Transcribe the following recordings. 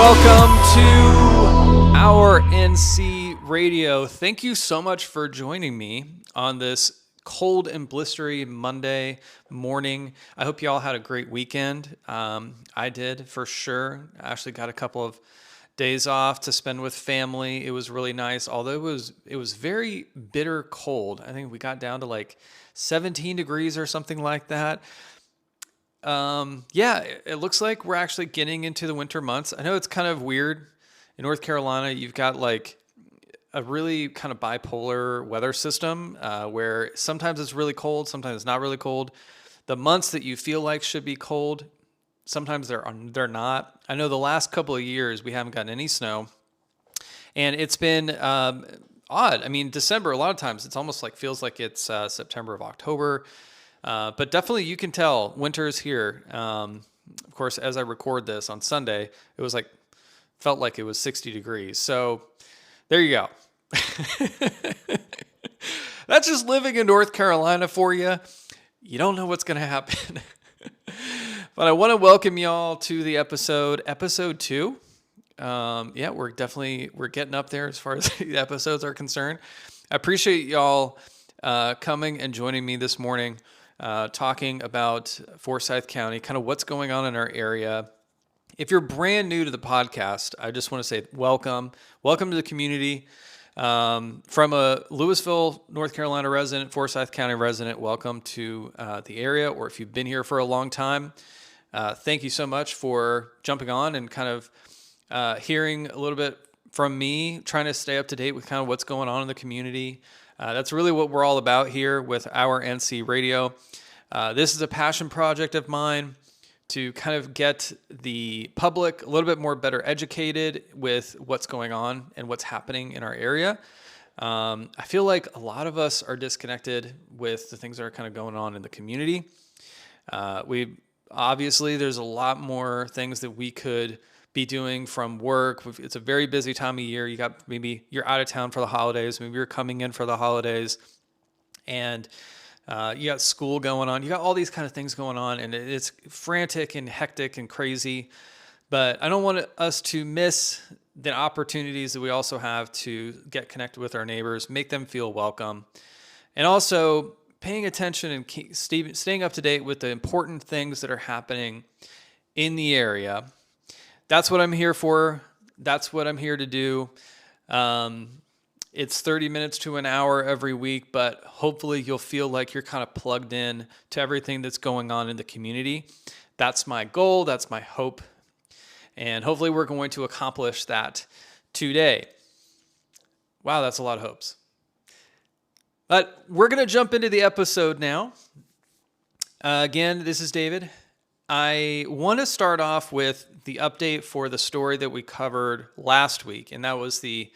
welcome to our NC Radio. Thank you so much for joining me on this cold and blistery Monday morning. I hope you all had a great weekend. I did for sure. I actually got a couple of days off to spend with family. It was really nice, although it was very bitter cold. I think we got down to like 17 degrees or something like that. It looks like we're actually getting into the winter months. I know it's kind of weird. In North Carolina, you've got like a really kind of bipolar weather system where sometimes it's really cold, sometimes it's not really cold. The months that you feel like should be cold, sometimes they're not. I know the last couple of years we haven't gotten any snow, and it's been odd. I mean, December, a lot of times it's almost like feels like it's September or October. But definitely you can tell winter is here. Of course, as I record this on Sunday, felt like it was 60 degrees. So there you go. That's just living in North Carolina for you. You don't know what's going to happen. But I want to welcome y'all to the episode 2. We're getting up there as far as the episodes are concerned. I appreciate y'all coming and joining me this morning. Talking about Forsyth County, kind of what's going on in our area. If you're brand new to the podcast, I just want to say welcome to the community. From a Louisville, North Carolina resident, Forsyth County resident, welcome to the area. Or if you've been here for a long time, thank you so much for jumping on and kind of hearing a little bit from me, trying to stay up to date with kind of what's going on in the community. That's really what we're all about here with our NC Radio. This is a passion project of mine to kind of get the public a little bit more better educated with what's going on and what's happening in our area. I feel like a lot of us are disconnected with the things that are kind of going on in the community. There's a lot more things that we could be doing from work. It's a very busy time of year. Maybe you're out of town for the holidays. Maybe you're coming in for the holidays, and you got school going on. You got all these kind of things going on, and it's frantic and hectic and crazy. But I don't want us to miss the opportunities that we also have to get connected with our neighbors, make them feel welcome, and also paying attention and staying up to date with the important things that are happening in the area. That's what I'm here for. That's what I'm here to do. It's 30 minutes to an hour every week, but hopefully you'll feel like you're kind of plugged in to everything that's going on in the community. That's my goal. That's my hope. And hopefully we're going to accomplish that today. Wow, that's a lot of hopes. But we're going to jump into the episode now. Again, this is David. I want to start off with the update for the story that we covered last week, and that was the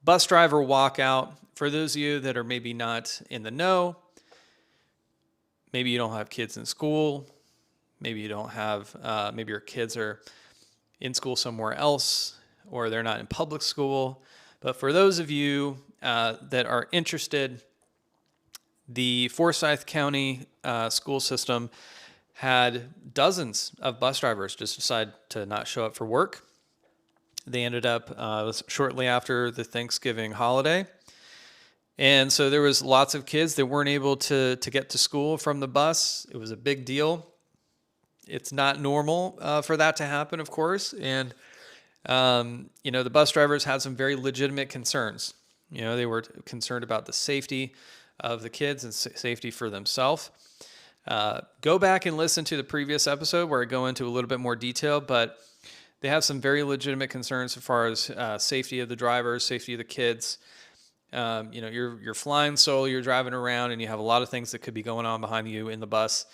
bus driver walkout. For those of you that are maybe not in the know, maybe you don't have kids in school, maybe you don't have, maybe your kids are in school somewhere else, or they're not in public school. But for those of you that are interested, the Forsyth County school system had dozens of bus drivers just decide to not show up for work. They ended up shortly after the Thanksgiving holiday. And so there was lots of kids that weren't able to get to school from the bus. It was a big deal. It's not normal for that to happen, of course. And, the bus drivers had some very legitimate concerns. They were concerned about the safety of the kids and safety for themselves. Go back and listen to the previous episode where I go into a little bit more detail, but they have some very legitimate concerns as far as safety of the drivers, safety of the kids. You're flying solo, you're driving around, and you have a lot of things that could be going on behind you in the bus,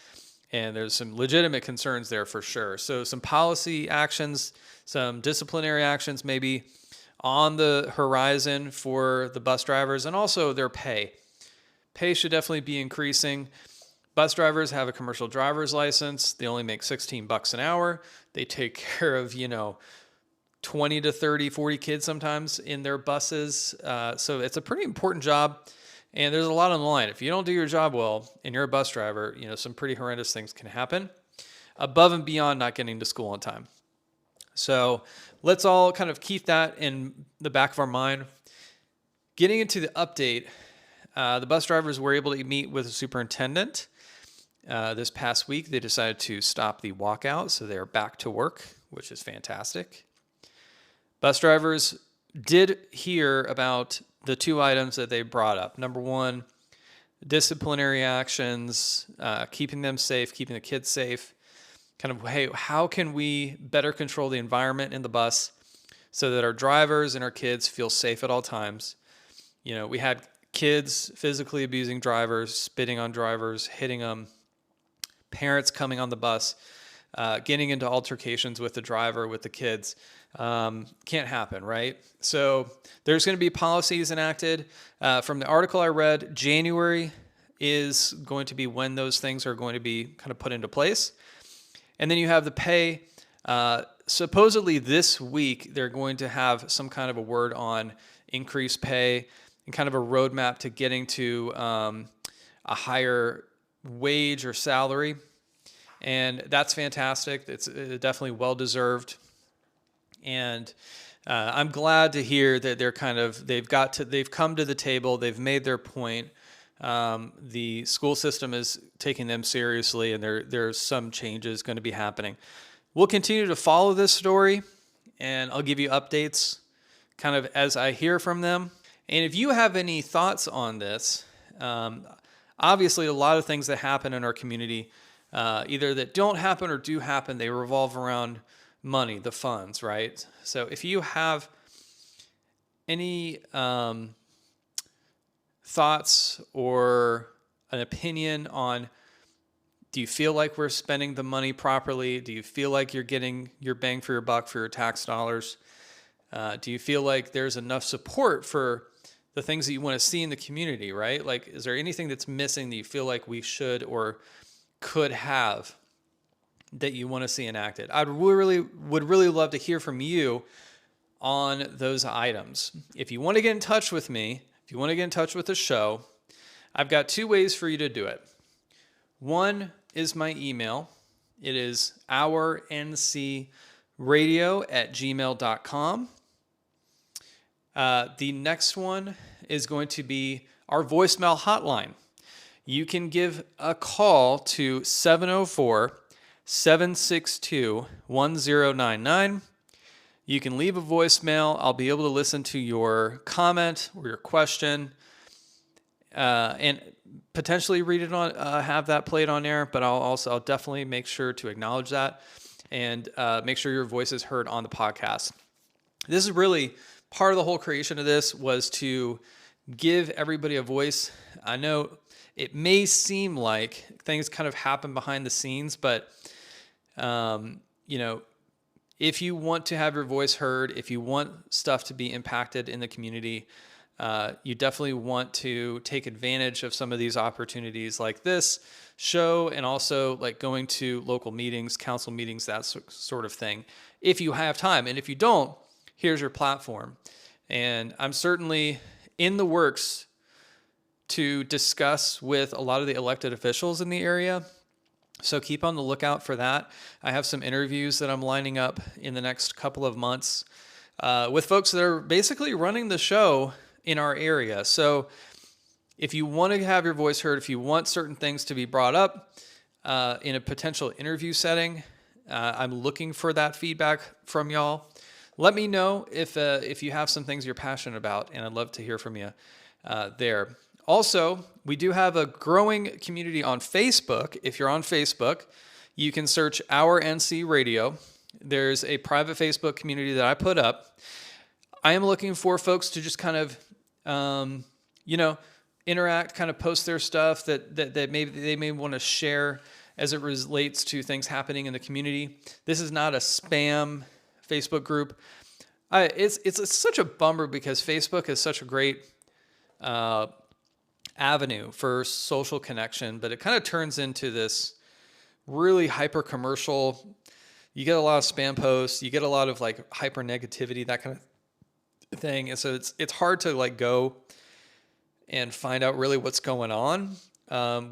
and there's some legitimate concerns there for sure. So some policy actions, some disciplinary actions maybe on the horizon for the bus drivers, and also their pay. Pay should definitely be increasing. Bus drivers have a commercial driver's license. They only make $16 an hour. They take care of, 20 to 30, 40 kids sometimes in their buses. So it's a pretty important job. And there's a lot on the line. If you don't do your job well and you're a bus driver, some pretty horrendous things can happen above and beyond not getting to school on time. So let's all kind of keep that in the back of our mind. Getting into the update, the bus drivers were able to meet with the superintendent. This past week, they decided to stop the walkout, so they're back to work, which is fantastic. Bus drivers did hear about the two items that they brought up. Number one, disciplinary actions, keeping them safe, keeping the kids safe. Kind of, hey, how can we better control the environment in the bus so that our drivers and our kids feel safe at all times? You know, we had kids physically abusing drivers, spitting on drivers, hitting them, parents coming on the bus, getting into altercations with the driver, with the kids. Can't happen, right? So there's going to be policies enacted. From the article I read, January is going to be when those things are going to be kind of put into place. And then you have the pay. Supposedly this week, they're going to have some kind of a word on increased pay and kind of a roadmap to getting to a higher wage or salary. And that's fantastic. It's definitely well-deserved. And I'm glad to hear that they've come to the table. They've made their point. The school system is taking them seriously, and there's some changes going to be happening. We'll continue to follow this story, and I'll give you updates kind of as I hear from them. And if you have any thoughts on this, obviously a lot of things that happen in our community, either that don't happen or do happen, they revolve around money, the funds, right? So if you have any thoughts or an opinion on, do you feel like we're spending the money properly? Do you feel like you're getting your bang for your buck for your tax dollars? Do you feel like there's enough support for the things that you want to see in the community, right? Like, is there anything that's missing that you feel like we should or could have that you want to see enacted? I would really love to hear from you on those items. If you want to get in touch with me, if you want to get in touch with the show, I've got two ways for you to do it. One is my email. It is ourncradio@gmail.com. The next one is going to be our voicemail hotline. You can give a call to 704-762-1099. You can leave a voicemail. I'll be able to listen to your comment or your question, and potentially read it on, have that played on air. But I'll definitely make sure to acknowledge that and make sure your voice is heard on the podcast. This is really part of the whole creation of this, was to give everybody a voice. I know it may seem like things kind of happen behind the scenes, but if you want to have your voice heard, if you want stuff to be impacted in the community, you definitely want to take advantage of some of these opportunities like this show, and also like going to local meetings, council meetings, that sort of thing, if you have time. And if you don't, here's your platform. And I'm certainly in the works to discuss with a lot of the elected officials in the area. So keep on the lookout for that. I have some interviews that I'm lining up in the next couple of months with folks that are basically running the show in our area. So if you want to have your voice heard, if you want certain things to be brought up in a potential interview setting, I'm looking for that feedback from y'all. Let me know if you have some things you're passionate about, and I'd love to hear from you there. Also, we do have a growing community on Facebook. If you're on Facebook, you can search Our NC Radio. There's a private Facebook community that I put up. I am looking for folks to just kind of, interact, kind of post their stuff that maybe they may want to share as it relates to things happening in the community. This is not a spam Facebook group. It's such a bummer because Facebook is such a great avenue for social connection, but it kind of turns into this really hyper commercial. You get a lot of spam posts, you get a lot of like hyper negativity, that kind of thing. And so it's hard to like go and find out really what's going on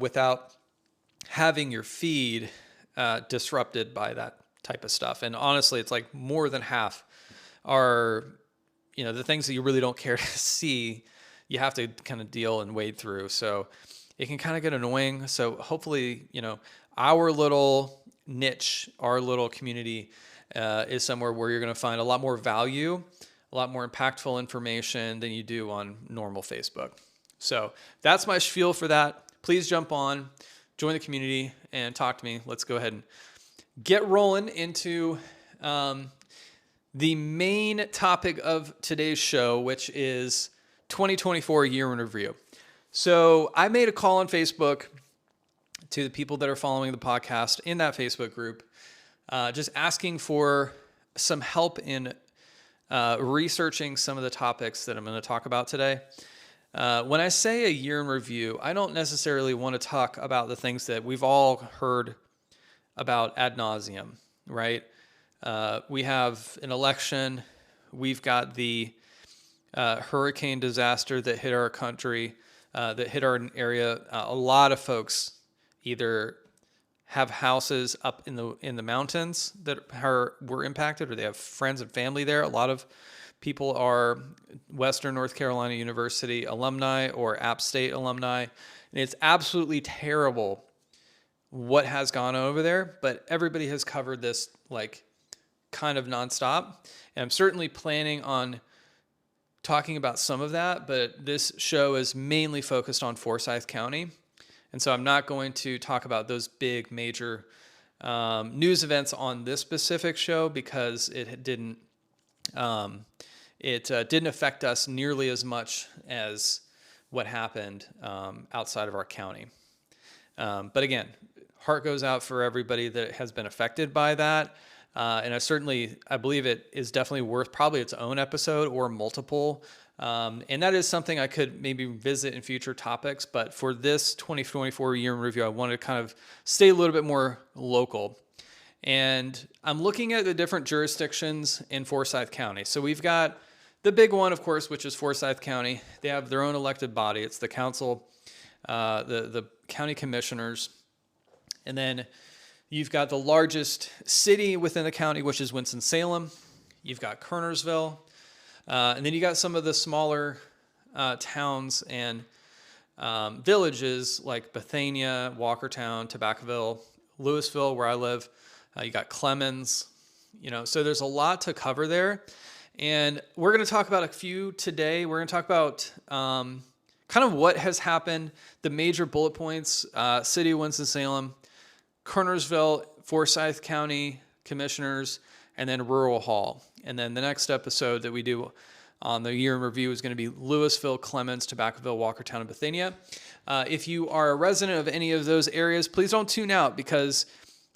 without having your feed disrupted by that type of stuff. And honestly, it's like more than half are, the things that you really don't care to see, you have to kind of deal and wade through. So it can kind of get annoying. So hopefully, our little niche, our little community is somewhere where you're going to find a lot more value, a lot more impactful information than you do on normal Facebook. So that's my spiel for that. Please jump on, join the community, and talk to me. Let's go ahead and get rolling into the main topic of today's show, which is 2024 year in review. So I made a call on Facebook to the people that are following the podcast in that Facebook group, just asking for some help in researching some of the topics that I'm going to talk about today. When I say a year in review, I don't necessarily want to talk about the things that we've all heard about ad nauseum, right? We have an election. We've got the hurricane disaster that hit our country, that hit our area. A lot of folks either have houses up in the mountains that were impacted, or they have friends and family there. A lot of people are Western North Carolina University alumni or App State alumni, and it's absolutely terrible what has gone over there, but everybody has covered this like kind of nonstop. And I'm certainly planning on talking about some of that, but this show is mainly focused on Forsyth County. And so I'm not going to talk about those big major news events on this specific show because it didn't affect us nearly as much as what happened outside of our county. But again, heart goes out for everybody that has been affected by that. And I believe it is definitely worth probably its own episode or multiple. And that is something I could maybe visit in future topics. But for this 2024 year in review, I wanted to kind of stay a little bit more local. And I'm looking at the different jurisdictions in Forsyth County. So we've got the big one, of course, which is Forsyth County. They have their own elected body. It's the council, the county commissioners. And then you've got the largest city within the county, which is Winston-Salem. You've got Kernersville. And then you got some of the smaller towns and villages like Bethania, Walkertown, Tobaccoville, Louisville, where I live. You got Clemens. So there's a lot to cover there. And we're going to talk about a few today. We're going to talk about kind of what has happened, the major bullet points, City of Winston-Salem, Kernersville, Forsyth County Commissioners, and then Rural Hall. And then the next episode that we do on the year in review is going to be Louisville, Clemens, Tobaccoville, Walkertown, and Bethania. If you are a resident of any of those areas, please don't tune out, because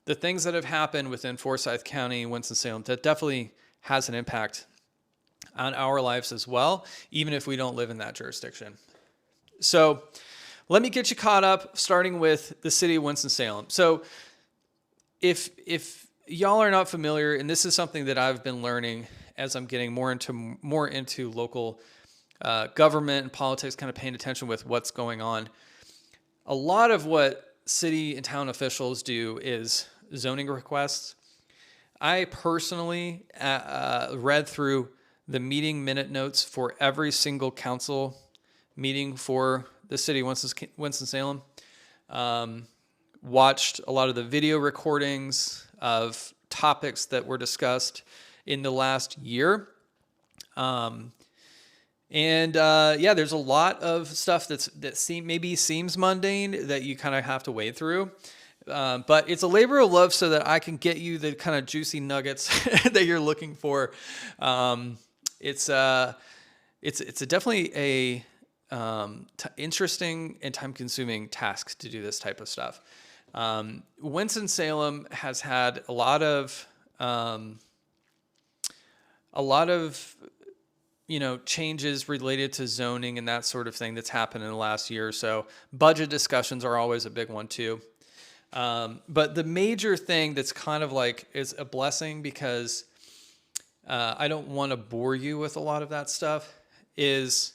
the things that have happened within Forsyth County and Winston-Salem, that definitely has an impact on our lives as well, even if we don't live in that jurisdiction. So let me get you caught up, starting with the city of Winston-Salem. So if y'all are not familiar, and this is something that I've been learning as I'm getting more into local government and politics, kind of paying attention with what's going on, a lot of what city and town officials do is zoning requests. I personally read through the meeting minute notes for every single council meeting for the city of Winston-Salem. Watched a lot of the video recordings of topics that were discussed in the last year. There's a lot of stuff that seems mundane that you kind of have to wade through. But it's a labor of love so that I can get you the kind of juicy nuggets that you're looking for. It's definitely a interesting and time-consuming task to do this type of stuff. Winston-Salem has had a lot of changes related to zoning and that sort of thing that's happened in the last year or so. Budget discussions are always a big one too. But the major thing that's kind of like is a blessing, because I don't want to bore you with a lot of that stuff, is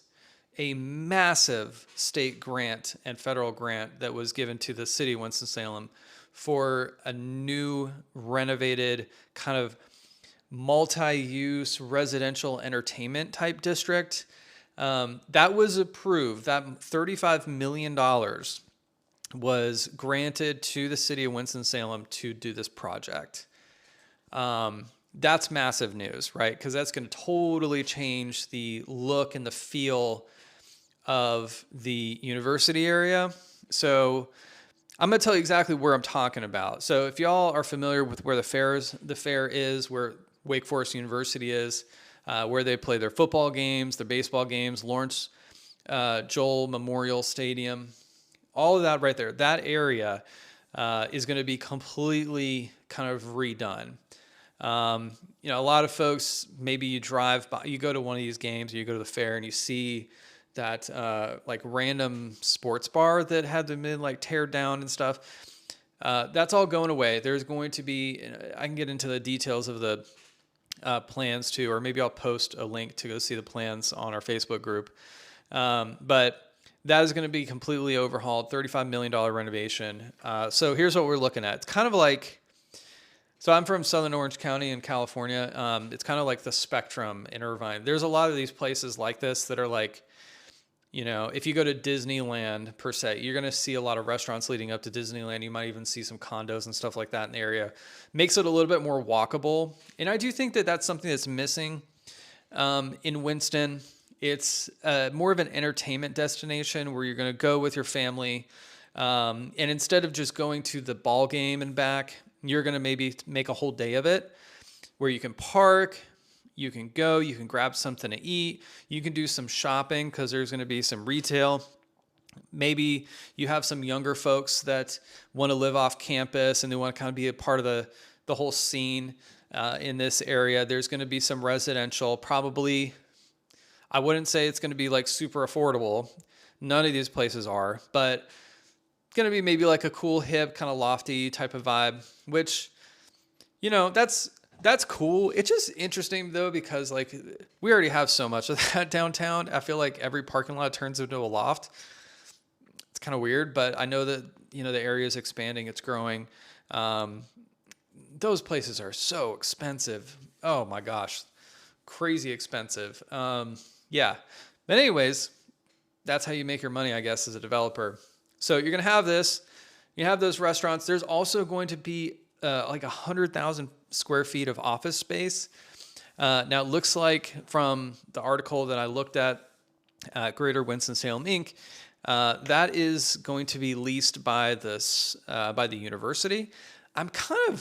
a massive state grant and federal grant that was given to the city of Winston-Salem for a new renovated kind of multi-use residential entertainment type district. That was approved. That $35 million was granted to the city of Winston-Salem to do this project. That's massive news, right? Because that's going to totally change the look and the feel of the university area. So I'm going to tell you exactly where I'm talking about. So if y'all are familiar with where the fair is, where Wake Forest University is, where they play their football games, their baseball games, Lawrence Joel Memorial Stadium, all of that right there, that area is going to be completely kind of redone. A lot of folks, maybe you drive by, you go to one of these games, or you go to the fair and you see that like random sports bar that had been like teared down and stuff. That's all going away. There's going to be, I can get into the details of the plans too, or maybe I'll post a link to go see the plans on our Facebook group. But that is going to be completely overhauled, $35 million renovation. So here's what we're looking at. It's kind of like, so I'm from Southern Orange County in California. It's kind of like the Spectrum in Irvine. There's a lot of these places like this that are like, if you go to Disneyland per se, you're going to see a lot of restaurants leading up to Disneyland. You might even see some condos and stuff like that in the area. Makes it a little bit more walkable. And I do think that that's something that's missing in Winston. It's more of an entertainment destination where you're going to go with your family. And instead of just going to the ball game and back, you're going to maybe make a whole day of it where you can park, you can go, you can grab something to eat, you can do some shopping because there's going to be some retail. Maybe you have some younger folks that want to live off campus and they want to kind of be a part of the whole scene in this area. There's going to be some residential, probably, I wouldn't say it's going to be like super affordable. None of these places are, but it's going to be maybe like a cool, hip, kind of lofty type of vibe, which, that's cool. It's just interesting though, because like we already have so much of that downtown. I feel like every parking lot turns into a loft. It's kind of weird, but I know that, the area is expanding, it's growing. Those places are so expensive. Oh my gosh, crazy expensive. Yeah. But anyways, that's how you make your money, I guess, as a developer. So you're going to have this, you have those restaurants. There's also going to be like 100,000 square feet of office space. Now it looks like from the article that I looked at, Greater Winston-Salem Inc., that is going to be leased by the university. I'm kind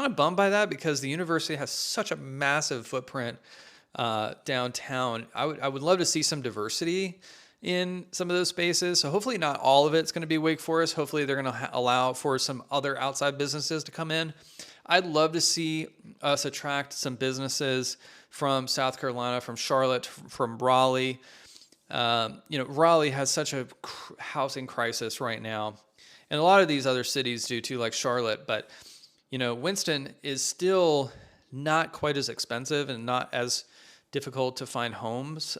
of bummed by that because the university has such a massive footprint downtown. I would love to see some diversity in some of those spaces. So hopefully not all of it's going to be Wake Forest. Hopefully they're going to allow for some other outside businesses to come in. I'd love to see us attract some businesses from South Carolina, from Charlotte, from Raleigh. Raleigh has such a housing crisis right now. And a lot of these other cities do too, like Charlotte. But, Winston is still not quite as expensive and not as difficult to find homes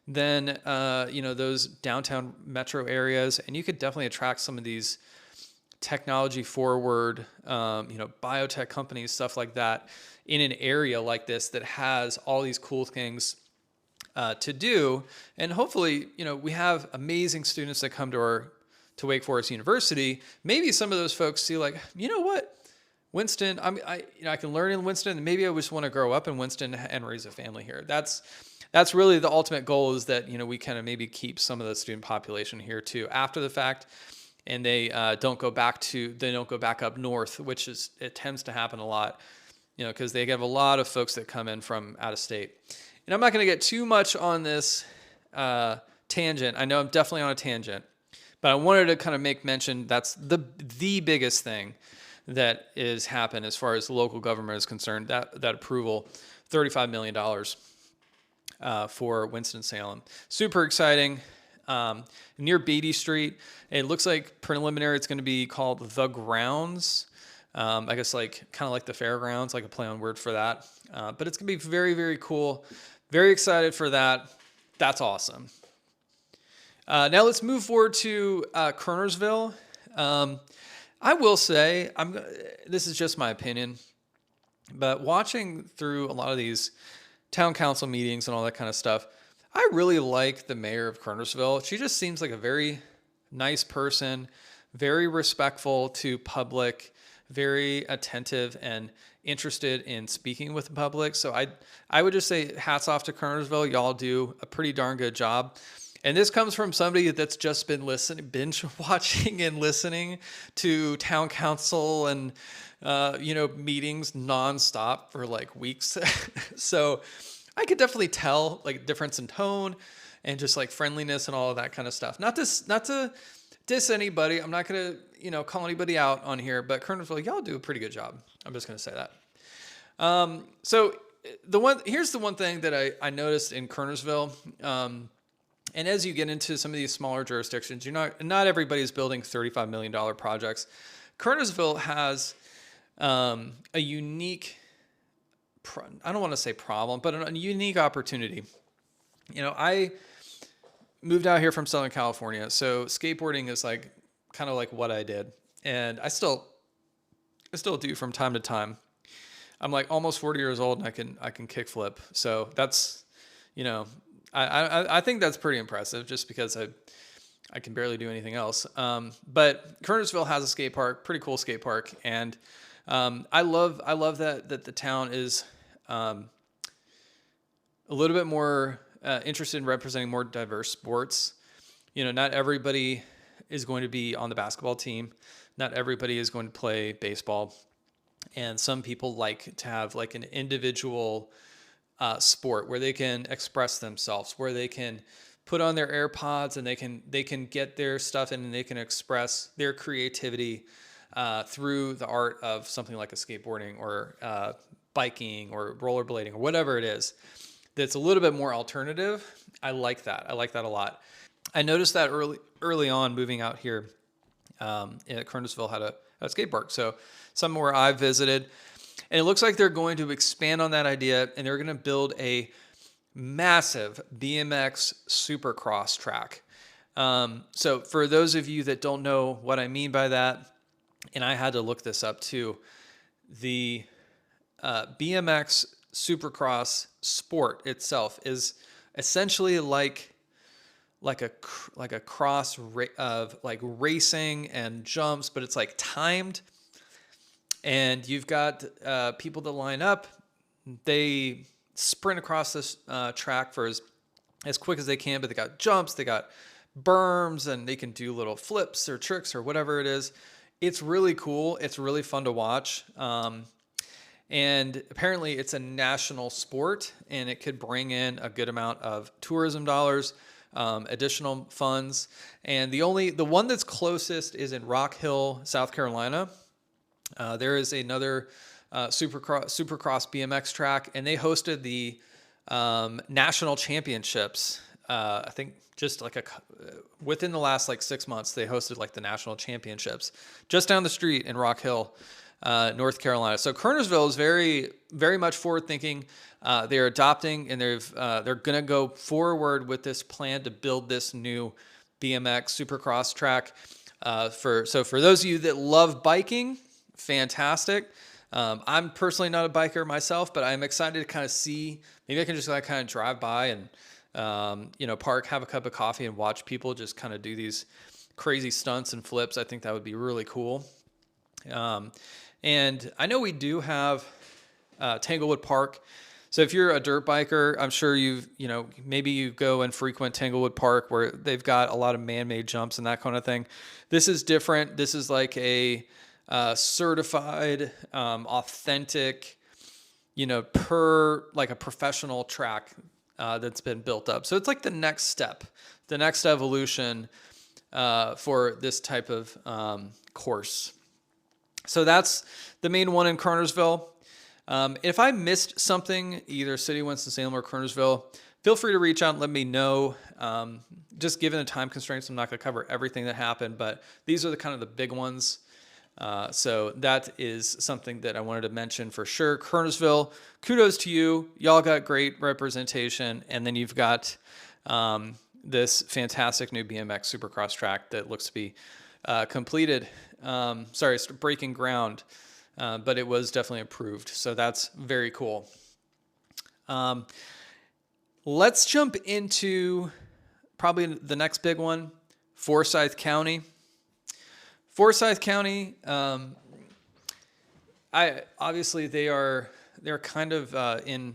than those downtown metro areas. And you could definitely attract some of these technology forward, biotech companies, stuff like that, in an area like this that has all these cool things to do. And hopefully, we have amazing students that come to Wake Forest University. Maybe some of those folks see like, what? Winston, I can learn in Winston, and maybe I just want to grow up in Winston and raise a family here. That's really the ultimate goal, is that, we kind of maybe keep some of the student population here too after the fact, and they don't go back up north, which it tends to happen a lot, because they have a lot of folks that come in from out of state. And I'm not going to get too much on this tangent. I know I'm definitely on a tangent, but I wanted to kind of make mention that's the biggest thing that is happened as far as local government is concerned. That approval, $35 million for Winston-Salem. Super exciting. Near Beatty Street, it looks like preliminary it's going to be called The Grounds. I guess kind of like the fairgrounds, like a play on word for that. But it's going to be very, very cool. Very excited for that. That's awesome. Now let's move forward to Kernersville. I will say, this is just my opinion, but watching through a lot of these town council meetings and all that kind of stuff, I really like the mayor of Kernersville. She just seems like a very nice person, very respectful to public, very attentive and interested in speaking with the public. So I would just say hats off to Kernersville. Y'all do a pretty darn good job. And this comes from somebody that's just been binge watching and listening to town council and meetings nonstop for like weeks. So I could definitely tell like difference in tone and just like friendliness and all of that kind of stuff. Not to diss anybody. I'm not gonna call anybody out on here, but Kernersville, y'all do a pretty good job. I'm just gonna say that. So here's the one thing that I noticed in Kernersville. And as you get into some of these smaller jurisdictions, not everybody's building $35 million projects. Kernersville has a unique, I don't want to say problem, but a unique opportunity. I moved out here from Southern California, so skateboarding is like kind of like what I did, and I still do from time to time. I'm like almost 40 years old, and I can kickflip. So that's, I think that's pretty impressive, just because I can barely do anything else. But Kernersville has a skate park, pretty cool skate park, and I love that the town is a little bit more interested in representing more diverse sports. Not everybody is going to be on the basketball team. Not everybody is going to play baseball, and some people like to have like an individual sport where they can express themselves, where they can put on their AirPods and they can get their stuff in and they can express their creativity through the art of something like a skateboarding or biking or rollerblading or whatever it is. That's a little bit more alternative. I like that. I like that a lot. I noticed that early on moving out here. Kernersville had a skate park, so somewhere I visited. And it looks like they're going to expand on that idea, and they're going to build a massive BMX supercross track. So for those of you that don't know what I mean by that, and I had to look this up too, the BMX supercross sport itself is essentially like a cross of like racing and jumps, but it's like timed. And you've got people that line up. They sprint across this track for as quick as they can, but they got jumps, they got berms, and they can do little flips or tricks or whatever it is. It's really cool. It's really fun to watch. And apparently it's a national sport, and it could bring in a good amount of tourism dollars, additional funds. And the one that's closest is in Rock Hill, South Carolina. There is another Supercross BMX track, and they hosted the national championships. I think just like within the last like 6 months, they hosted like the national championships just down the street in Rock Hill, North Carolina. So Kernersville is very, very much forward thinking. They're adopting, and they're going to go forward with this plan to build this new BMX Supercross track. For those of you that love biking, fantastic. I'm personally not a biker myself, but I'm excited to kind of see, maybe I can just like kind of drive by and, park, have a cup of coffee and watch people just kind of do these crazy stunts and flips. I think that would be really cool. And I know we do have Tanglewood Park. So if you're a dirt biker, I'm sure maybe you go and frequent Tanglewood Park, where they've got a lot of man-made jumps and that kind of thing. This is different. This is like a certified, authentic, per like a professional track that's been built up. So it's like the next evolution for this type of course. So that's the main one in Kernersville. If I missed something, either City of Winston-Salem or Kernersville, feel free to reach out and let me know. Just given the time constraints, I'm not going to cover everything that happened, but these are the kind of the big ones. So that is something that I wanted to mention for sure. Kernersville, kudos to you. Y'all got great representation. And then you've got this fantastic new BMX Supercross track that looks to be completed. Breaking ground, but it was definitely approved. So that's very cool. Let's jump into probably the next big one, Forsyth County. Forsyth County, obviously they're kind of in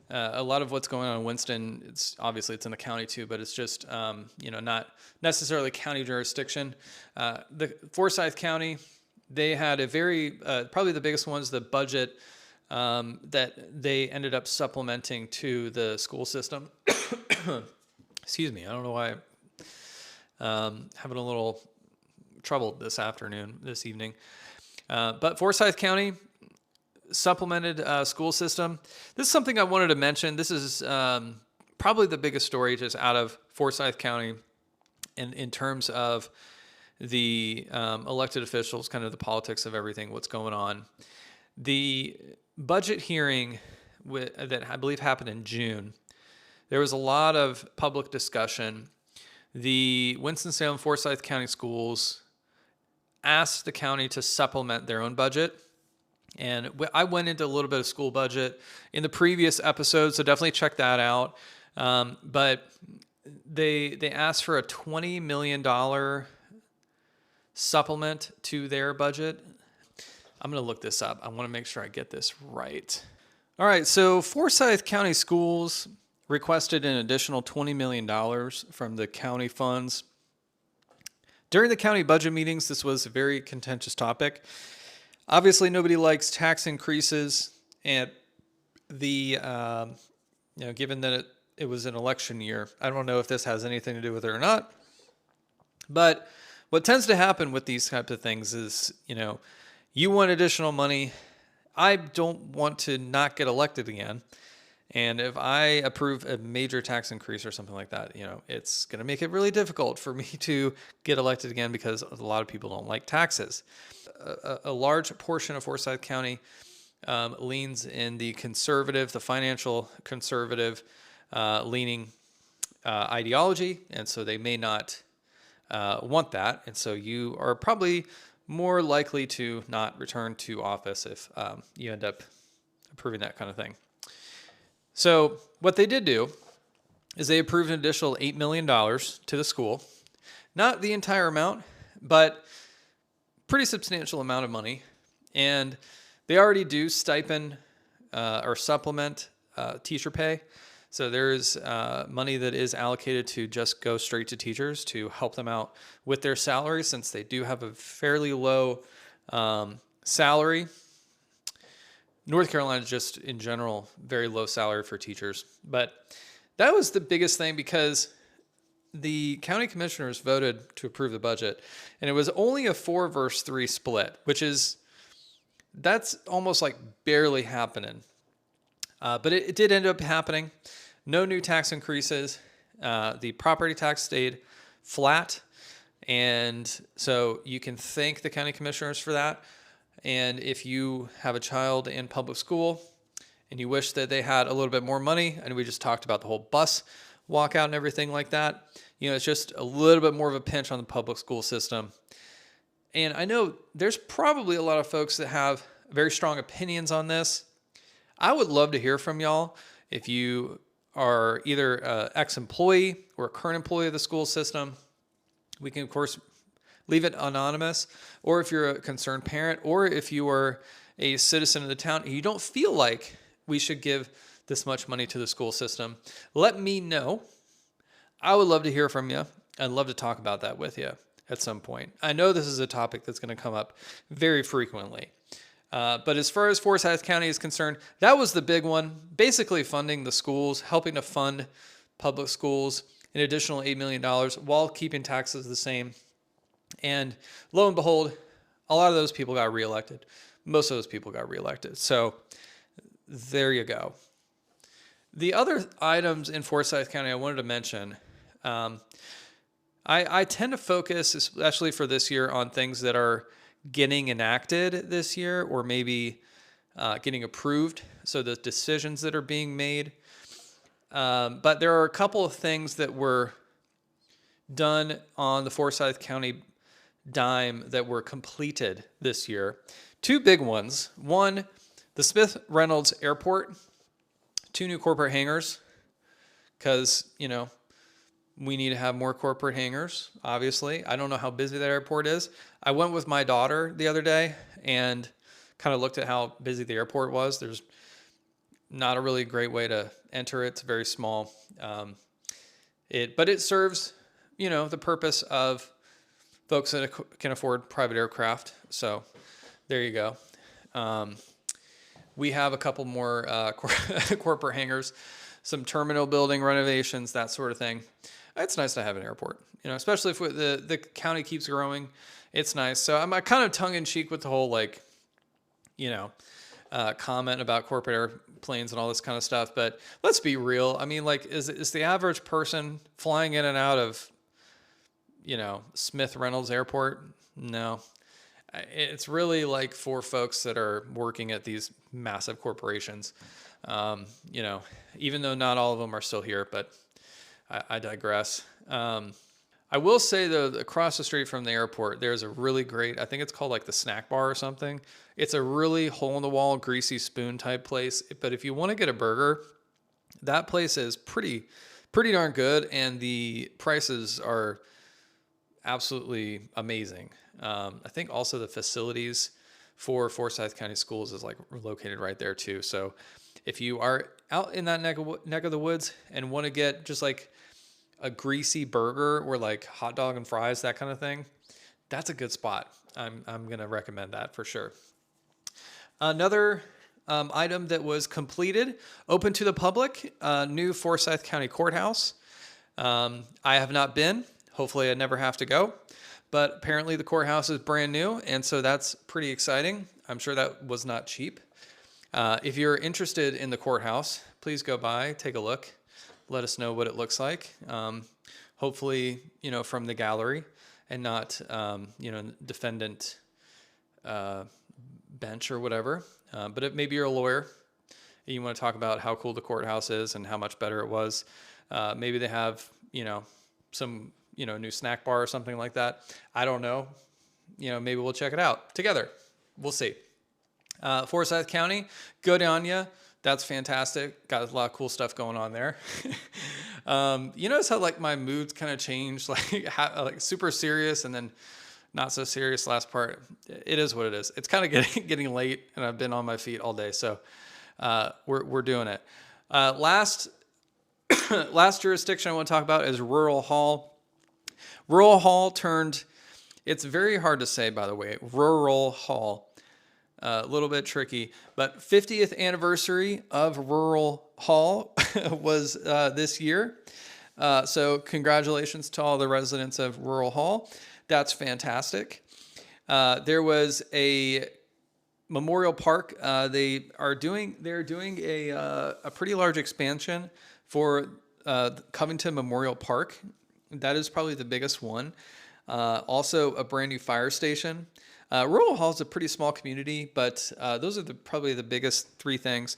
a lot of what's going on in Winston. It's in the county too, but it's just not necessarily county jurisdiction. The Forsyth County, they had a very probably the biggest one is the budget that they ended up supplementing to the school system. Excuse me, I don't know why I'm having a little trouble this evening. But Forsyth County supplemented school system. This is something I wanted to mention. This is probably the biggest story just out of Forsyth County in terms of the elected officials, kind of the politics of everything, what's going on. The budget hearing that I believe happened in June, there was a lot of public discussion. The Winston-Salem Forsyth County schools asked the county to supplement their own budget. And I went into a little bit of school budget in the previous episode, so definitely check that out. But they asked for a $20 million supplement to their budget. I'm going to look this up. I want to make sure I get this right. All right, so Forsyth County Schools requested an additional $20 million from the county funds. During the county budget meetings, this was a very contentious topic. Obviously, nobody likes tax increases, and given that it was an election year, I don't know if this has anything to do with it or not. But what tends to happen with these types of things is, you want additional money. I don't want to not get elected again. And if I approve a major tax increase or something like that, it's going to make it really difficult for me to get elected again because a lot of people don't like taxes. A large portion of Forsyth County leans in the financial conservative leaning ideology. And so they may not want that. And so you are probably more likely to not return to office if you end up approving that kind of thing. So what they did do is they approved an additional $8 million to the school. Not the entire amount, but pretty substantial amount of money. And they already do stipend or supplement teacher pay. So there's money that is allocated to just go straight to teachers to help them out with their salary, since they do have a fairly low salary. North Carolina is just, in general, very low salary for teachers. But that was the biggest thing because the county commissioners voted to approve the budget, and it was only a 4-3 split, that's almost like barely happening. But it did end up happening. No new tax increases. The property tax stayed flat. And so you can thank the county commissioners for that. And if you have a child in public school and you wish that they had a little bit more money, and we just talked about the whole bus walkout and everything like that, it's just a little bit more of a pinch on the public school system. And I know there's probably a lot of folks that have very strong opinions on this. I would love to hear from y'all if you are either an ex-employee or a current employee of the school system. We can, of course, leave it anonymous, or if you're a concerned parent, or if you are a citizen of the town and you don't feel like we should give this much money to the school system, let me know. I would love to hear from you. I'd love to talk about that with you at some point. I know this is a topic that's going to come up very frequently. But as far as Forsyth County is concerned, that was the big one. Basically funding the schools, helping to fund public schools, an additional $8 million while keeping taxes the same. And lo and behold, a lot of those people got reelected. Most of those people got reelected. So there you go. The other items in Forsyth County I wanted to mention, I tend to focus, especially for this year, on things that are getting enacted this year or maybe getting approved. So the decisions that are being made. But there are a couple of things that were done on the Forsyth County dime that were completed this year. Two big ones. One, the Smith Reynolds Airport, 2 new corporate hangars, because, we need to have more corporate hangars, obviously. I don't know how busy that airport is. I went with my daughter the other day and kind of looked at how busy the airport was. There's not a really great way to enter it. It's very small. But it serves, the purpose of folks that can afford private aircraft. So there you go. We have a couple more corporate hangars, some terminal building renovations, that sort of thing. It's nice to have an airport, especially if the county keeps growing. It's nice. So I'm kind of tongue in cheek with the whole comment about corporate airplanes and all this kind of stuff. But let's be real. I mean, is the average person flying in and out of, Smith Reynolds Airport? No. It's really for folks that are working at these massive corporations, even though not all of them are still here, but I digress. I will say, though, across the street from the airport, there's a really great, I think it's called the snack bar or something. It's a really hole-in-the-wall, greasy spoon type place. But if you want to get a burger, that place is pretty darn good, and the prices are absolutely amazing. I think also the facilities for Forsyth County Schools is located right there too. So if you are out in that neck of the woods and want to get just a greasy burger or hot dog and fries, that kind of thing, that's a good spot. I'm going to recommend that for sure. Another item that was completed, open to the public, new Forsyth County Courthouse. I have not been. Hopefully I never have to go. But apparently the courthouse is brand new, and so that's pretty exciting. I'm sure that was not cheap. If you're interested in the courthouse, please go by, take a look. Let us know what it looks like. Hopefully, from the gallery and not, defendant bench or whatever. But maybe you're a lawyer and you want to talk about how cool the courthouse is and how much better it was. Maybe they have, some, new snack bar or something like that. I don't know. Maybe we'll check it out together. We'll see. Forsyth County, good on ya. That's fantastic. Got a lot of cool stuff going on there. You notice how my moods kind of change, super serious and then not so serious last part. It is what it is. It's kind of getting late, and I've been on my feet all day, so we're doing it. Last jurisdiction I want to talk about is Rural Hall. Rural Hall turned, it's very hard to say, by the way, Rural Hall. A little bit tricky, but 50th anniversary of Rural Hall was this year. So congratulations to all the residents of Rural Hall. That's fantastic. There was a memorial park. They're doing a pretty large expansion for Covington Memorial Park. That is probably the biggest one. Also a brand new fire station. Rural Hall is a pretty small community, but those are probably the biggest 3 things.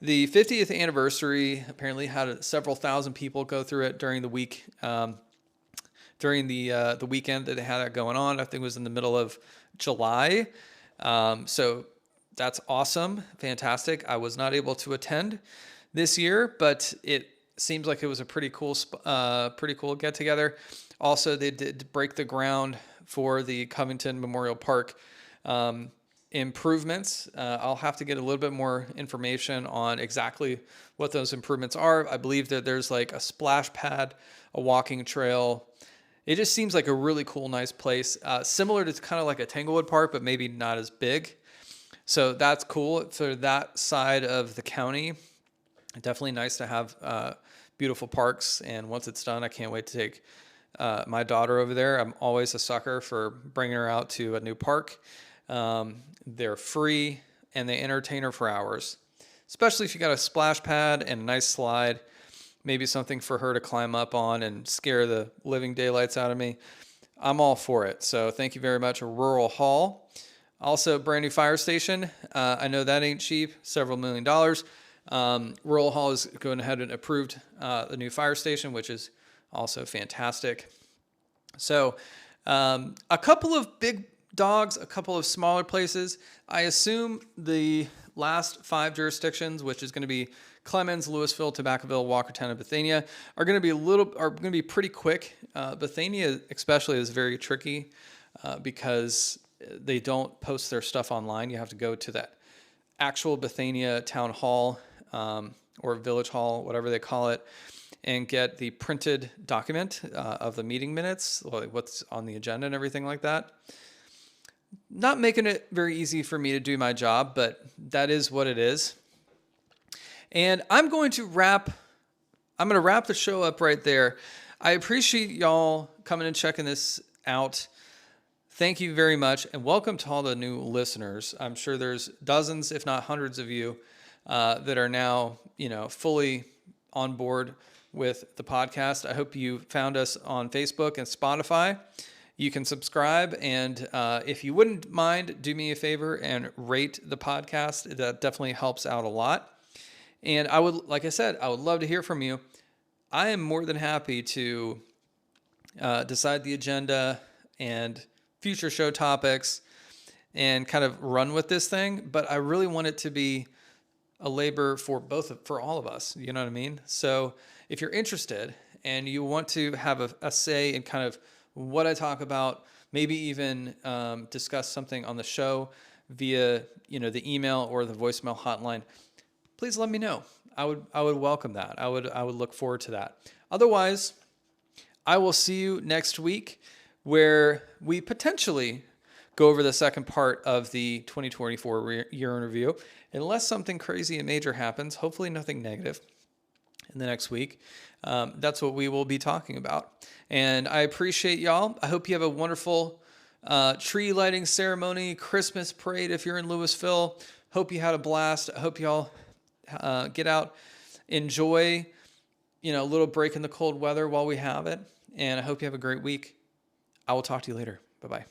The 50th anniversary apparently had several thousand people go through it during the week, during the weekend that they had that going on. I think it was in the middle of July. So that's awesome, fantastic. I was not able to attend this year, but it seems like it was a pretty cool get together. Also, they did break the ground for the Covington Memorial Park improvements. I'll have to get a little bit more information on exactly what those improvements are. I believe that there's a splash pad, a walking trail. It just seems like a really cool, nice place, similar to kind of like a Tanglewood Park, but maybe not as big. So that's cool for that side of the county. Definitely nice to have beautiful parks. And once it's done, I can't wait to take my daughter over there. I'm always a sucker for bringing her out to a new park. They're free and they entertain her for hours, especially if you got a splash pad and a nice slide, maybe something for her to climb up on and scare the living daylights out of me. I'm all for it. So thank you very much, Rural Hall. Also, brand new fire station. I know that ain't cheap, several $1 million. Rural Hall is going ahead and approved the new fire station, which is also fantastic. So A couple of big dogs, a couple of smaller places. I assume the last 5 jurisdictions, which is going to be Clemens, Louisville, Tobaccoville, Walkertown, and Bethania, are going to be pretty quick. Bethania especially is very tricky because they don't post their stuff online. You have to go to that actual Bethania town hall or village hall, whatever they call it, and get the printed document of the meeting minutes, like what's on the agenda and everything like that. Not making it very easy for me to do my job, but that is what it is. And I'm going to wrap the show up right there. I appreciate y'all coming and checking this out. Thank you very much, and welcome to all the new listeners. I'm sure there's dozens, if not hundreds of you that are now, fully on board with the podcast. I hope you found us on Facebook and Spotify. You can subscribe, and if you wouldn't mind, do me a favor and rate the podcast. That definitely helps out a lot. And I would love to hear from you. I am more than happy to decide the agenda and future show topics and kind of run with this thing. But I really want it to be a labor for all of us. You know what I mean? So if you're interested and you want to have a say in kind of what I talk about, maybe even discuss something on the show via, the email or the voicemail hotline, please let me know. I would welcome that. I would look forward to that. Otherwise, I will see you next week where we potentially go over the second part of the 2024 year in review. Unless something crazy and major happens, hopefully nothing negative in the next week. That's what we will be talking about. And I appreciate y'all. I hope you have a wonderful tree lighting ceremony, Christmas parade if you're in Louisville. Hope you had a blast. I hope y'all get out, enjoy, a little break in the cold weather while we have it. And I hope you have a great week. I will talk to you later. Bye-bye.